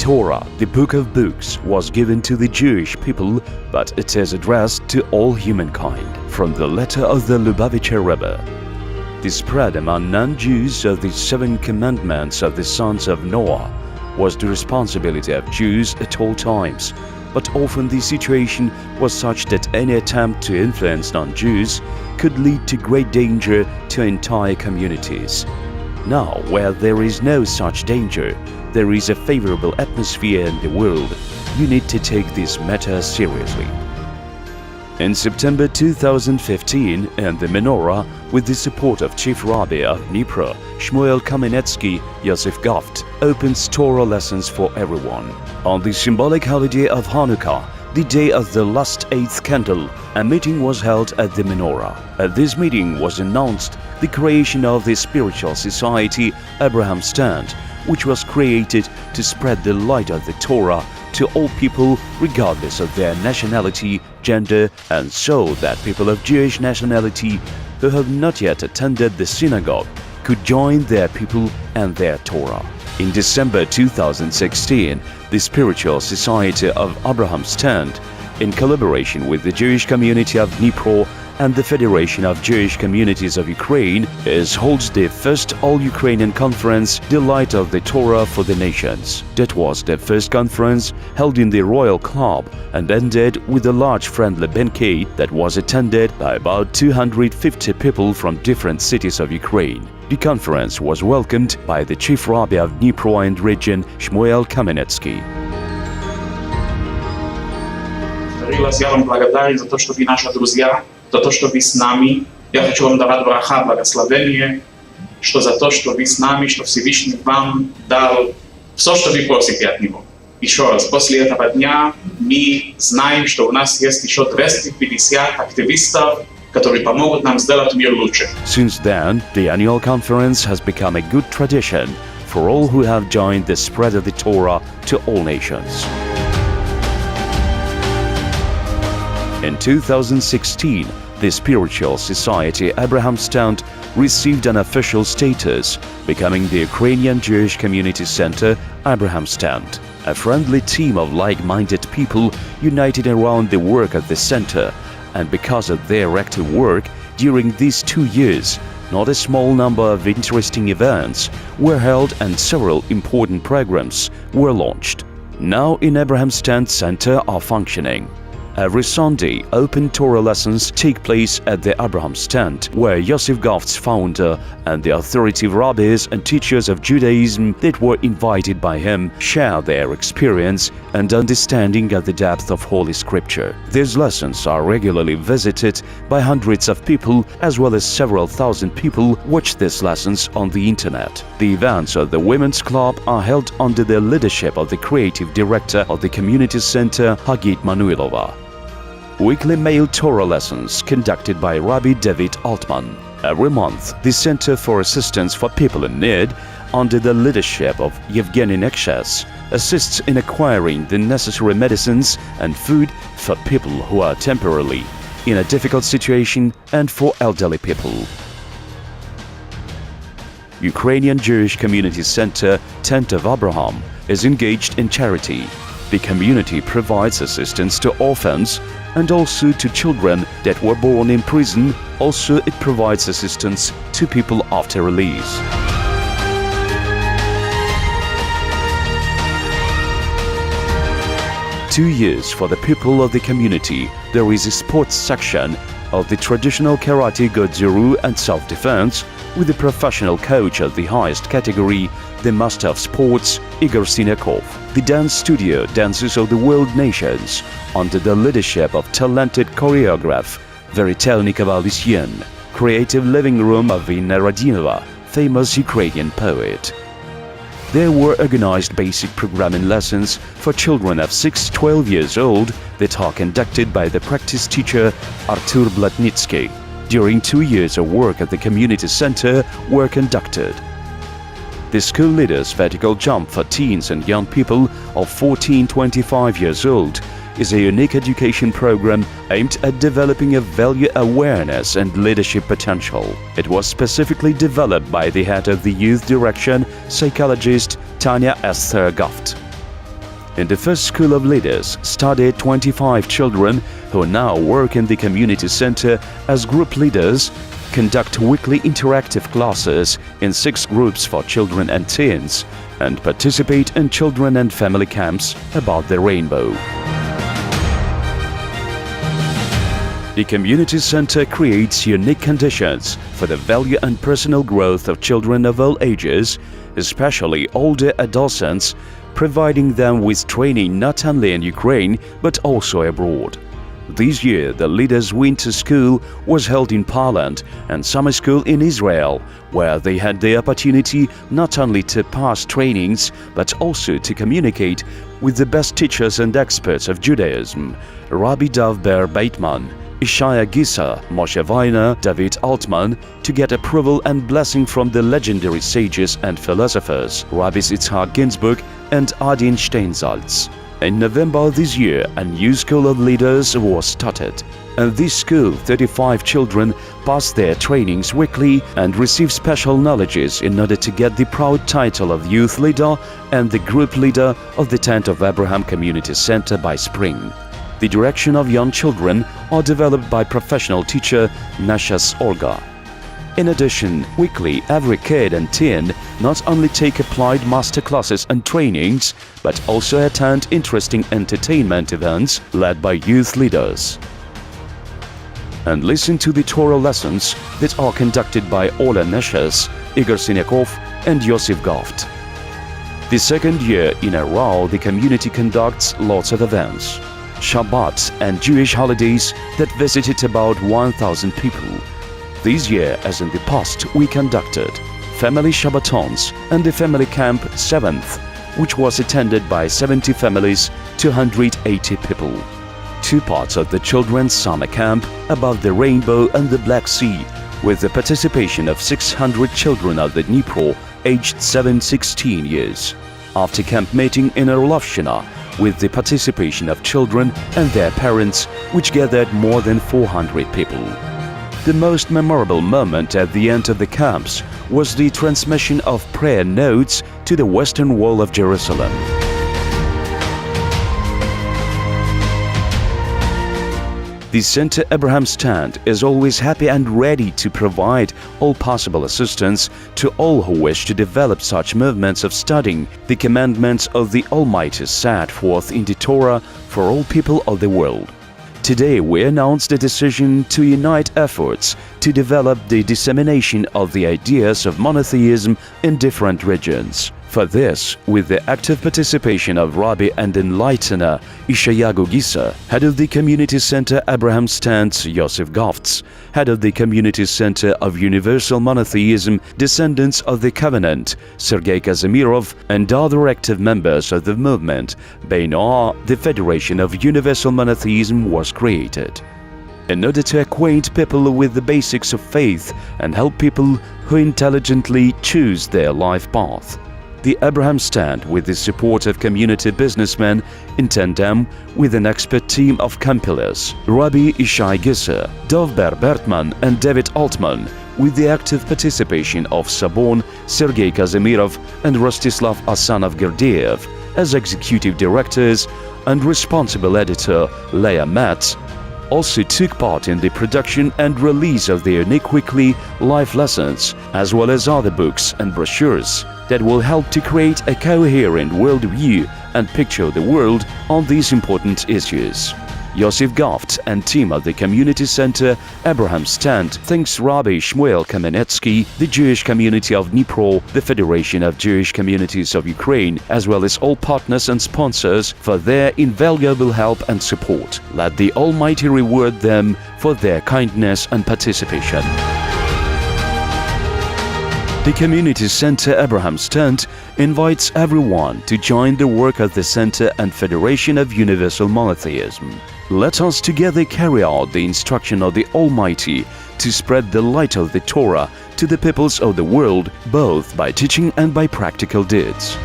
Torah, the book of books, was given to the Jewish people, but it is addressed to all humankind, from the letter of the Lubavitcher Rebbe. The spread among non-Jews of the 7 commandments of the sons of Noah was the responsibility of Jews at all times, but often the situation was such that any attempt to influence non-Jews could lead to great danger to entire communities. Now, where there is no such danger, there is a favorable atmosphere in the world. You need to take this matter seriously. In September 2015, in the Menora, with the support of Chief Rabbi of Dnepr, Shmuel Kamenetsky, Yosef Goft opens Torah lessons for everyone. On the symbolic holiday of Hanukkah, the day of the last 8th candle, a meeting was held at the Menora. At this meeting was announced the creation of the spiritual society Abraham Stand, which was created to spread the light of the Torah to all people regardless of their nationality, gender, and so that people of Jewish nationality who have not yet attended the synagogue could join their people and their Torah. In December 2016, the Spiritual Society of Abraham Stand, in collaboration with the Jewish community of Dnepr and the Federation of Jewish Communities of Ukraine, holds the first all-Ukrainian conference, The Light of the Torah for the Nations. That was the first conference held in the Royal Club and ended with a large friendly banquet that was attended by about 250 people from different cities of Ukraine. The conference was welcomed by the Chief Rabbi of Dnepr and region, Shmuel Kamenetsky. Я вам благодарен за то, что вы наши друзья, за то, что вы с нами. Я хочу вам давать браха, благословение, что за то, что вы с нами, что Всевышний вам дал все, что вы просите от Него. Еще раз, после этого дня мы знаем, что у нас есть еще 250 активистов, которые помогут нам сделать мир лучше. Since then, the annual conference has become a good tradition for all who have joined the spread of the Torah to all nations. In 2016, the Spiritual Society Abraham Stand received an official status, becoming the Ukrainian Jewish Community Center Abraham Stand, a friendly team of like-minded people united around the work of the center. And because of their active work during these 2 years, not a small number of interesting events were held and several important programs were launched. Now in Abraham Stand Center are functioning. Every Sunday, open Torah lessons take place at the Abraham Stand, where Yosef Goft's founder and the authoritative rabbis and teachers of Judaism that were invited by him share their experience and understanding of the depth of Holy Scripture. These lessons are regularly visited by hundreds of people, as well as several thousand people watch these lessons on the internet. The events of the Women's Club are held under the leadership of the creative director of the Community Center, Hagit Manuilova. Weekly male Torah lessons conducted by Rabbi David Altman. Every month, the Center for Assistance for People in Need, under the leadership of Yevgeny Nekshes, assists in acquiring the necessary medicines and food for people who are temporarily in a difficult situation and for elderly people. Ukrainian Jewish Community Center Tent of Abraham is engaged in charity. The community provides assistance to orphans and also to children that were born in prison. Also, it provides assistance to people after release. "2 years for the people of the community. There is a sports section of the traditional karate Goju-Ryu and self-defense with the professional coach of the highest category, the Master of Sports, Igor Sinakov. The dance studio Dances of the World Nations, under the leadership of talented choreographer Veritelnikova Lysyen. Creative living room of Inna Radinova, famous Ukrainian poet. There were organized basic programming lessons for children of 6-12 years old that are conducted by the practice teacher Artur Blatnitsky. During 2 years of work at the community center were conducted. The school leaders' vertical jump for teens and young people of 14-25 years old is a unique education program aimed at developing a value awareness and leadership potential. It was specifically developed by the head of the youth direction, psychologist Tanya Esther Goft. In the first school of leaders studied 25 children who now work in the community center as group leaders, conduct weekly interactive classes in 6 groups for children and teens, and participate in children and family camps about the rainbow. The community center creates unique conditions for the value and personal growth of children of all ages, especially older adolescents, providing them with training not only in Ukraine but also abroad. This year, the Leaders' Winter School was held in Poland and Summer School in Israel, where they had the opportunity not only to pass trainings but also to communicate with the best teachers and experts of Judaism, Rabbi Dov Ber Beitman, Ishaya Gisa, Moshe Weiner, David Altman, to get approval and blessing from the legendary sages and philosophers Rabbis Itzhak Ginsburg and Adin Steinsaltz. In November this year, a new school of leaders was started. In this school, 35 children pass their trainings weekly and receive special knowledges in order to get the proud title of youth leader and the group leader of the Tent of Abraham Community Center by spring. The direction of young children are developed by professional teacher Nashas Olga. In addition, weekly every kid and teen not only take applied master classes and trainings, but also attend interesting entertainment events led by youth leaders. And listen to the Torah lessons that are conducted by Ola Neshas, Igor Sinyakov and Yosef Goft. The second year in a row, the community conducts lots of events. Shabbat and Jewish holidays that visited about 1,000 people. This year, as in the past, we conducted family Shabbatons and the family camp 7th, which was attended by 70 families, 280 people. 2 parts of the children's summer camp above the rainbow and the Black Sea, with the participation of 600 children of the Dnepr aged 7-16 years. After camp meeting in Erlovshina, with the participation of children and their parents, which gathered more than 400 people. The most memorable moment at the end of the camps was the transmission of prayer notes to the western wall of Jerusalem. The Center Abraham Stand is always happy and ready to provide all possible assistance to all who wish to develop such movements of studying the commandments of the Almighty set forth in the Torah for all people of the world. Today we announce the decision to unite efforts to develop the dissemination of the ideas of monotheism in different regions. For this, with the active participation of Rabbi and enlightener Ishayahu Gisa, head of the Community Center Abraham Stand Yosef Gofts, head of the Community Center of Universal Monotheism Descendants of the Covenant Sergei Kazimirov, and other active members of the movement, Menora, the Federation of Universal Monotheism was created. In order to acquaint people with the basics of faith and help people who intelligently choose their life path. The Abraham Stand, with the support of community businessmen in tandem with an expert team of compilers, Rabbi Ishai Gisa, Dov Ber Bertman and David Altman, with the active participation of Sabon, Sergei Kazimirov and Rostislav Asanov Gerdiev as executive directors, and responsible editor Leah Metz, also took part in the production and release of the unique weekly life lessons, as well as other books and brochures that will help to create a coherent worldview and picture the world on these important issues. Yosef Goft and team of the Community Center Abraham Stand thanks Rabbi Shmuel Kamenetsky, the Jewish community of Dnipro, the Federation of Jewish Communities of Ukraine, as well as all partners and sponsors for their invaluable help and support. Let the Almighty reward them for their kindness and participation. The Community Center Abraham Stand invites everyone to join the work of the Center and Federation of Universal Monotheism. Let us together carry out the instruction of the Almighty to spread the light of the Torah to the peoples of the world, both by teaching and by practical deeds.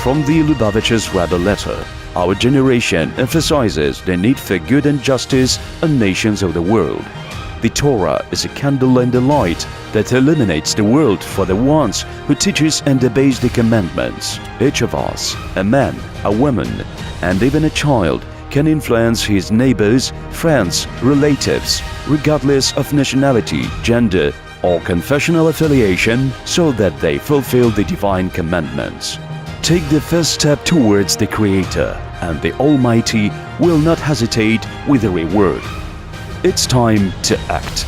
From the Lubavitcher's Rebbe letter, our generation emphasizes the need for good and justice in nations of the world. The Torah is a candle and a light that illuminates the world for the ones who teaches and obeys the commandments. Each of us, a man, a woman, and even a child, can influence his neighbors, friends, relatives, regardless of nationality, gender, or confessional affiliation, so that they fulfill the divine commandments. Take the first step towards the Creator, and the Almighty will not hesitate with a reward. It's time to act.